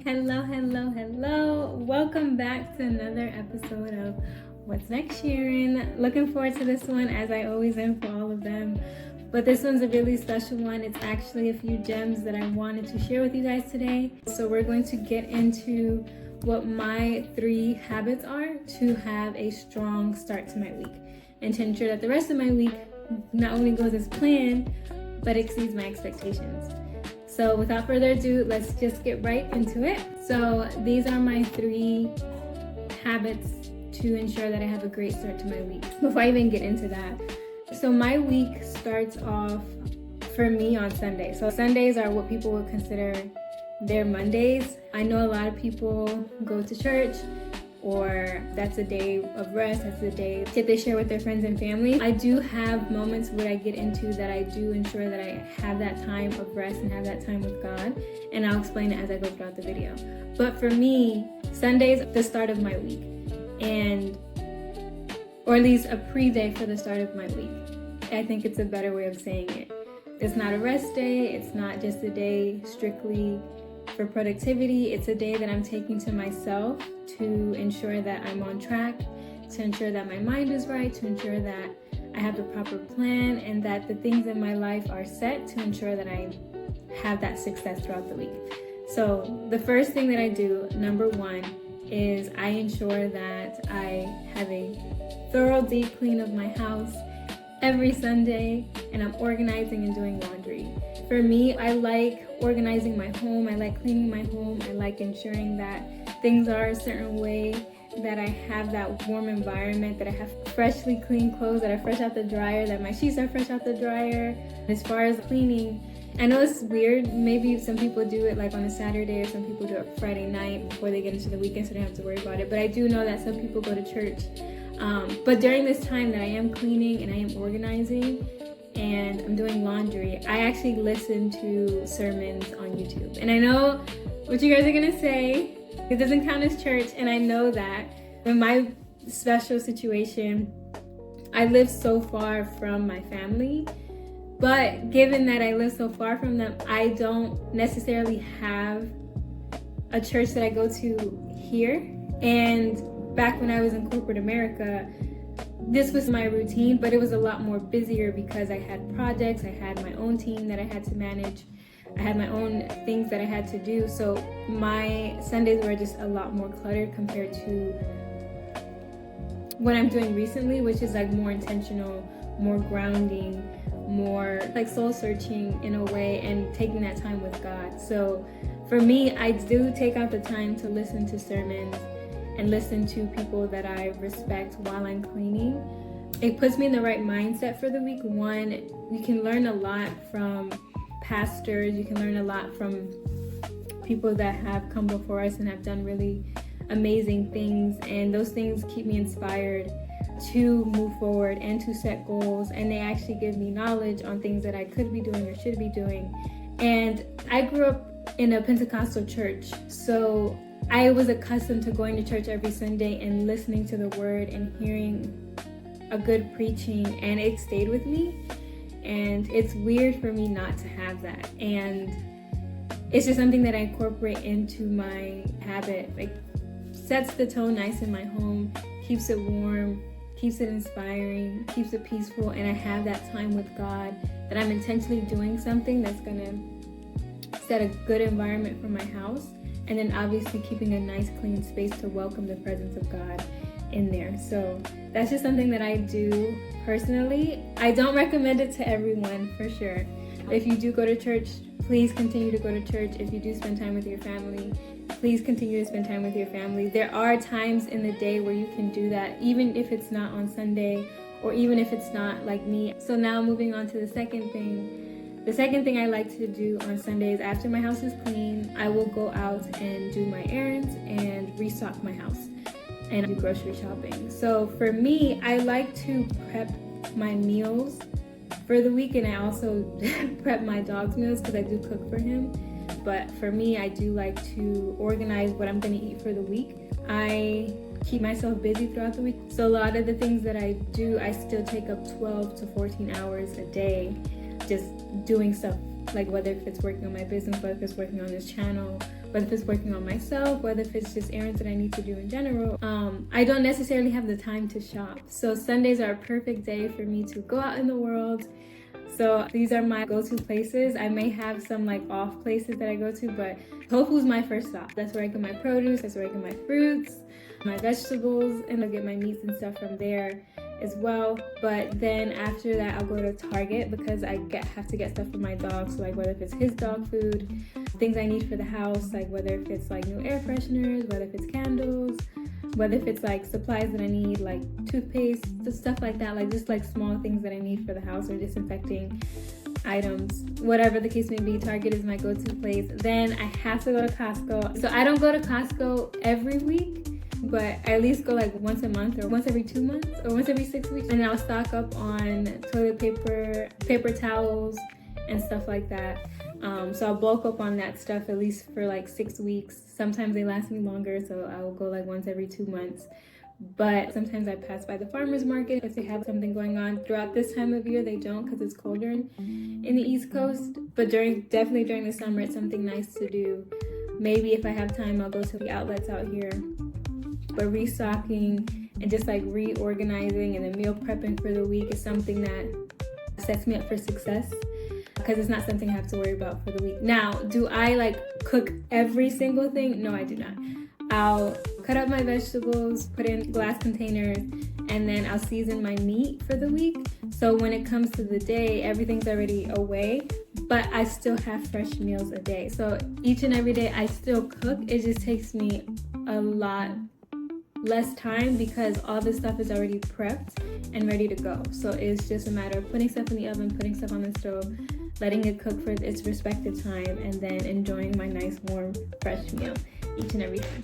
Hello. Welcome back to another episode of What's Next, Sharon. Looking forward to this one, as I always am for all of them. But this one's a really special one. It's actually a few gems that I wanted to share with you guys today. So we're going to get into what my 3 habits are to have a strong start to my week and to ensure that the rest of my week not only goes as planned, but exceeds my expectations. So without further ado, let's just get right into it. So these are my 3 habits to ensure that I have a great start to my week. Before I even get into that, so my week starts off for me on Sunday. So Sundays are what people would consider their Mondays. I know a lot of people go to church, or that's a day of rest, that's a day that they share with their friends and family. I do have moments where I get into that I do ensure that I have that time of rest and have that time with God, and I'll explain it as I go throughout the video. But for me, Sunday's the start of my week, or at least a pre-day for the start of my week. I think it's a better way of saying it. It's not a rest day, it's not just a day strictly for productivity. It's a day that I'm taking to myself to ensure that I'm on track, to ensure that my mind is right, to ensure that I have the proper plan, and that the things in my life are set to ensure that I have that success throughout the week. So the first thing that I do, number 1, is I ensure that I have a thorough deep clean of my house every Sunday, and I'm organizing and doing laundry. For me, I like organizing my home, I like cleaning my home, I like ensuring that things are a certain way, that I have that warm environment, that I have freshly clean clothes that are fresh out the dryer, that my sheets are fresh out the dryer. As far as cleaning, I know it's weird, maybe some people do it like on a Saturday, or some people do it Friday night before they get into the weekend so they don't have to worry about it, but I do know that some people go to church. But during this time that I am cleaning and I am organizing and I'm doing laundry, I actually listen to sermons on YouTube. And I know what you guys are gonna say, it doesn't count as church, and I know that. In my special situation, I live so far from my family, but given that I live so far from them, I don't necessarily have a church that I go to here. And back when I was in corporate America, this was my routine, but it was a lot more busier because I had projects, I had my own team that I had to manage, I had my own things that I had to do. So my Sundays were just a lot more cluttered compared to what I'm doing recently, which is like more intentional, more grounding, more like soul searching in a way, and taking that time with God. So for me, I do take out the time to listen to sermons and listen to people that I respect while I'm cleaning. It puts me in the right mindset for the week. 1, you can learn a lot from pastors, you can learn a lot from people that have come before us and have done really amazing things, and those things keep me inspired to move forward and to set goals, and they actually give me knowledge on things that I could be doing or should be doing. And I grew up in a Pentecostal church, so I was accustomed to going to church every Sunday and listening to the word and hearing a good preaching, and it stayed with me. And it's weird for me not to have that. And it's just something that I incorporate into my habit. Like, sets the tone nice in my home, keeps it warm, keeps it inspiring, keeps it peaceful, and I have that time with God, that I'm intentionally doing something that's gonna set a good environment for my house. And then obviously keeping a nice clean space to welcome the presence of God in there. So that's just something that I do personally. I don't recommend it to everyone, for sure. If you do go to church, please continue to go to church. If you do spend time with your family, please continue to spend time with your family. There are times in the day where you can do that, even if it's not on Sunday, or even if it's not like me. So now moving on to the second thing. The second thing I like to do on Sundays after my house is clean, I will go out and do my errands and restock my house and do grocery shopping. So for me, I like to prep my meals for the week, and I also prep my dog's meals because I do cook for him. But for me, I do like to organize what I'm going to eat for the week. I keep myself busy throughout the week. So a lot of the things that I do, I still take up 12 to 14 hours a day just doing stuff, like whether if it's working on my business, whether if it's working on this channel, whether if it's working on myself, whether if it's just errands that I need to do in general. I don't necessarily have the time to shop. So Sundays are a perfect day for me to go out in the world. So these are my go-to places. I may have some like off places that I go to, but Whole Foods is my first stop. That's where I get my produce, that's where I get my fruits, my vegetables, and I'll get my meats and stuff from there as well. But then after that, I'll go to Target because I have to get stuff for my dog. So like whether if it's his dog food, things I need for the house, like whether if it's like new air fresheners, whether if it's candles, whether if it's like supplies that I need, like toothpaste, just stuff like that, like just like small things that I need for the house or disinfecting items, whatever the case may be. Target is my go-to place. Then I have to go to Costco. So I don't go to Costco every week, but I at least go like once a month or once every 2 months or once every 6 weeks. And I'll stock up on toilet paper, paper towels, and stuff like that. So I'll bulk up on that stuff at least for like 6 weeks. Sometimes they last me longer, so I will go like once every 2 months. But sometimes I pass by the farmer's market if they have something going on. Throughout this time of year, they don't because it's colder in the East Coast. But definitely during the summer, it's something nice to do. Maybe if I have time, I'll go to the outlets out here. But restocking and just like reorganizing and then meal prepping for the week is something that sets me up for success, because it's not something I have to worry about for the week. Now, do I like cook every single thing? No, I do not. I'll cut up my vegetables, put in glass containers, and then I'll season my meat for the week. So when it comes to the day, everything's already away, but I still have fresh meals a day. So each and every day I still cook. It just takes me a lot less time because all this stuff is already prepped and ready to go. So it's just a matter of putting stuff in the oven, putting stuff on the stove, letting it cook for its respective time, and then enjoying my nice warm fresh meal each and every time.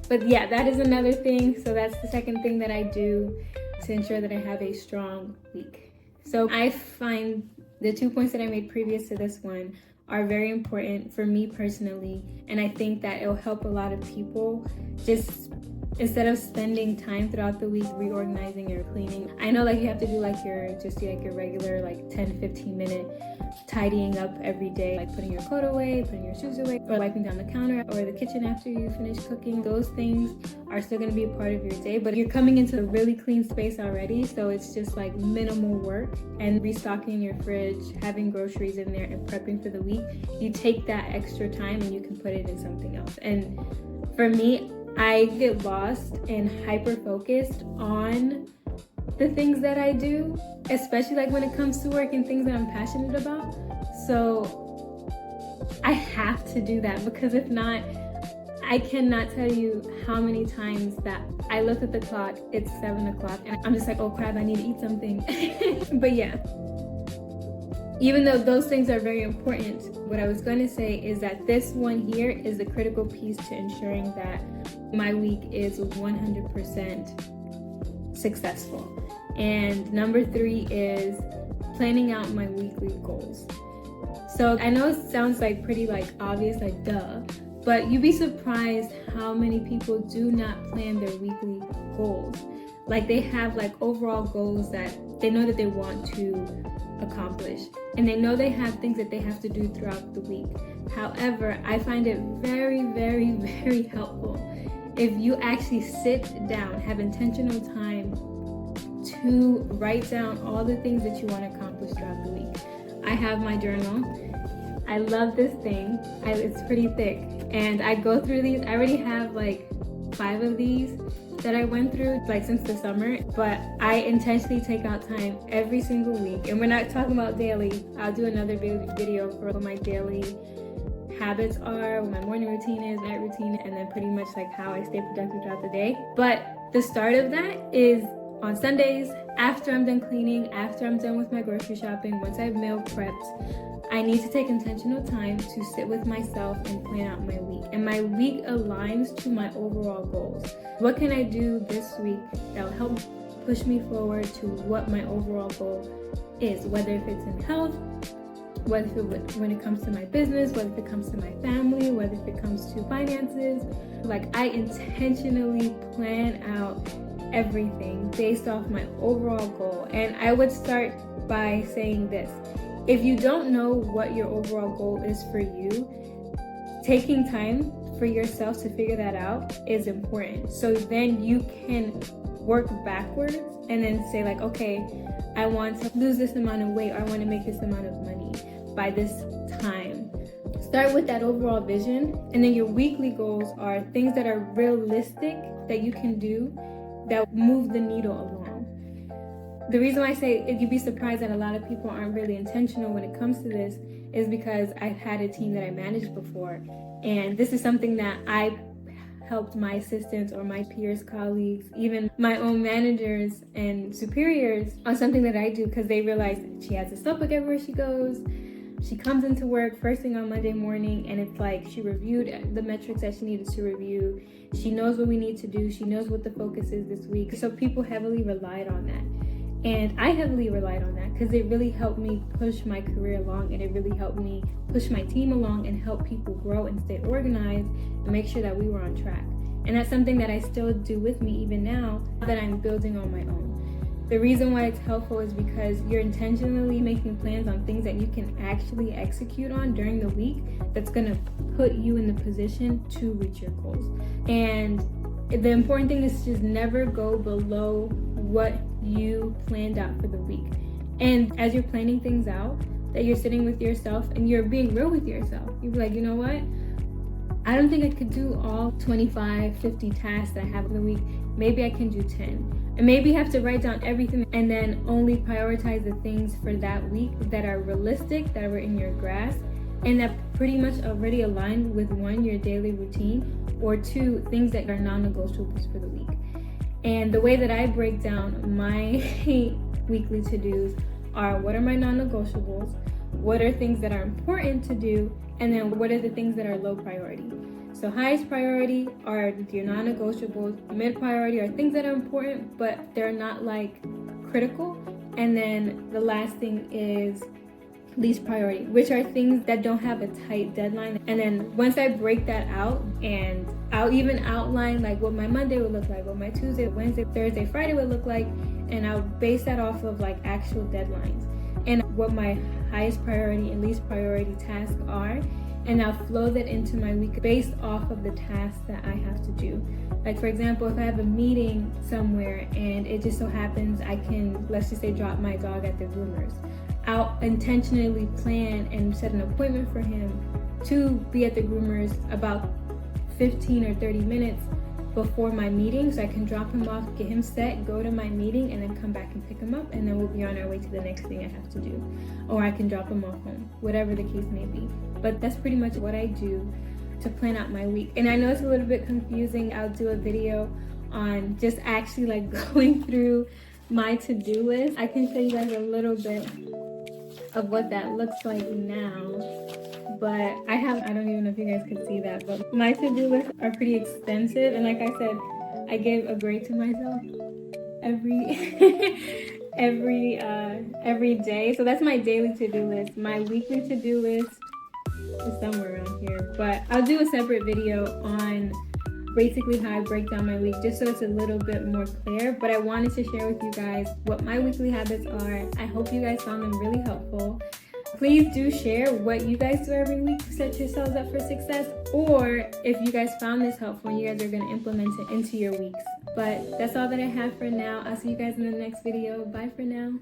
But yeah, that is another thing. So that's the second thing that I do to ensure that I have a strong week. So I find the 2 points that I made previous to this one are very important for me personally, and I think that it'll help a lot of people. Just instead of spending time throughout the week reorganizing or cleaning, I know like you have to do like your regular like 10-15 minute tidying up every day, like putting your coat away, putting your shoes away, or wiping down the counter or the kitchen after you finish cooking. Those things are still going to be a part of your day, but you're coming into a really clean space already, so it's just like minimal work. And restocking your fridge, having groceries in there, and prepping for the week, you take that extra time and you can put it in something else. And for me, I get lost and hyper focused on the things that I do, especially like when it comes to work and things that I'm passionate about. So I have to do that, because if not, I cannot tell you how many times that I look at the clock, it's 7 o'clock, and I'm just like, oh crap, I need to eat something. But yeah, even though those things are very important, what I was going to say is that this one here is the critical piece to ensuring that my week is 100% successful. And number 3 is planning out my weekly goals. So I know it sounds like pretty like obvious, like duh, but you'd be surprised how many people do not plan their weekly goals. Like they have like overall goals that they know that they want to accomplish, and they know they have things that they have to do throughout the week. However, I find it very, very, very helpful if you actually sit down, have intentional time to write down all the things that you want to accomplish throughout the week. I have my journal. I love this thing. It's pretty thick, and I go through these. I already have like 5 of these that I went through like since the summer, but I intentionally take out time every single week. And we're not talking about daily. I'll do another video for what my daily habits are, what my morning routine is, night routine, and then pretty much like how I stay productive throughout the day. But the start of that is on Sundays, after I'm done cleaning, after I'm done with my grocery shopping, once I've meal prepped, I need to take intentional time to sit with myself and plan out my week. And my week aligns to my overall goals. What can I do this week that will help push me forward to what my overall goal is, whether if it's in health, whether when it comes to my business, whether if it comes to my family, whether if it comes to finances. Like I intentionally plan out everything based off my overall goal. And I would start by saying this: if you don't know what your overall goal is for you, taking time for yourself to figure that out is important. So then you can work backwards and then say like, okay, I want to lose this amount of weight, or I want to make this amount of money by this time. Start with that overall vision, and then your weekly goals are things that are realistic that you can do that move the needle along. The reason why I say you'd be surprised that a lot of people aren't really intentional when it comes to this is because I've had a team that I managed before, and this is something that I helped my assistants or my peers, colleagues, even my own managers and superiors on something that I do, because they realize she has this notebook everywhere she goes. She comes into work first thing on Monday morning, and it's like she reviewed the metrics that she needed to review. She knows what we need to do. She knows what the focus is this week. So people heavily relied on that. And I heavily relied on that because it really helped me push my career along, and it really helped me push my team along and help people grow and stay organized and make sure that we were on track. And that's something that I still do with me even now that I'm building on my own. The reason why it's helpful is because you're intentionally making plans on things that you can actually execute on during the week that's going to put you in the position to reach your goals. And the important thing is to just never go below what you planned out for the week. And as you're planning things out, that you're sitting with yourself and you're being real with yourself. You're like, you know what? I don't think I could do all 25, 50 tasks that I have in the week. Maybe I can do 10. And maybe you have to write down everything and then only prioritize the things for that week that are realistic, that are in your grasp, and that pretty much already aligned with one, your daily routine, or two, things that are non-negotiables for the week. And the way that I break down my weekly to-dos are what are my non-negotiables, what are things that are important to do, and then what are the things that are low priority. So highest priority are your non-negotiables, mid priority are things that are important, but they're not like critical. And then the last thing is least priority, which are things that don't have a tight deadline. And then once I break that out, and I'll even outline like what my Monday would look like, what my Tuesday, Wednesday, Thursday, Friday would look like, and I'll base that off of like actual deadlines and what my highest priority and least priority tasks are. And I'll flow that into my week based off of the tasks that I have to do. Like for example, if I have a meeting somewhere and it just so happens I can, let's just say, drop my dog at the groomers, I'll intentionally plan and set an appointment for him to be at the groomers about 15 or 30 minutes before my meeting, so I can drop him off, get him set, go to my meeting, and then come back and pick him up, and then we'll be on our way to the next thing I have to do. Or I can drop him off home, whatever the case may be. But that's pretty much what I do to plan out my week. And I know it's a little bit confusing. I'll do a video on just actually like going through my to-do list. I can show you guys a little bit of what that looks like now. But I don't even know if you guys could see that, but my to-do lists are pretty extensive. And like I said, I gave a grade to myself every day. So that's my daily to-do list. My weekly to-do list is somewhere around here, but I'll do a separate video on basically how I break down my week, just so it's a little bit more clear. But I wanted to share with you guys what my weekly habits are. I hope you guys found them really helpful. Please do share what you guys do every week to set yourselves up for success, or if you guys found this helpful and you guys are going to implement it into your weeks. But that's all that I have for now. I'll see you guys in the next video. Bye for now.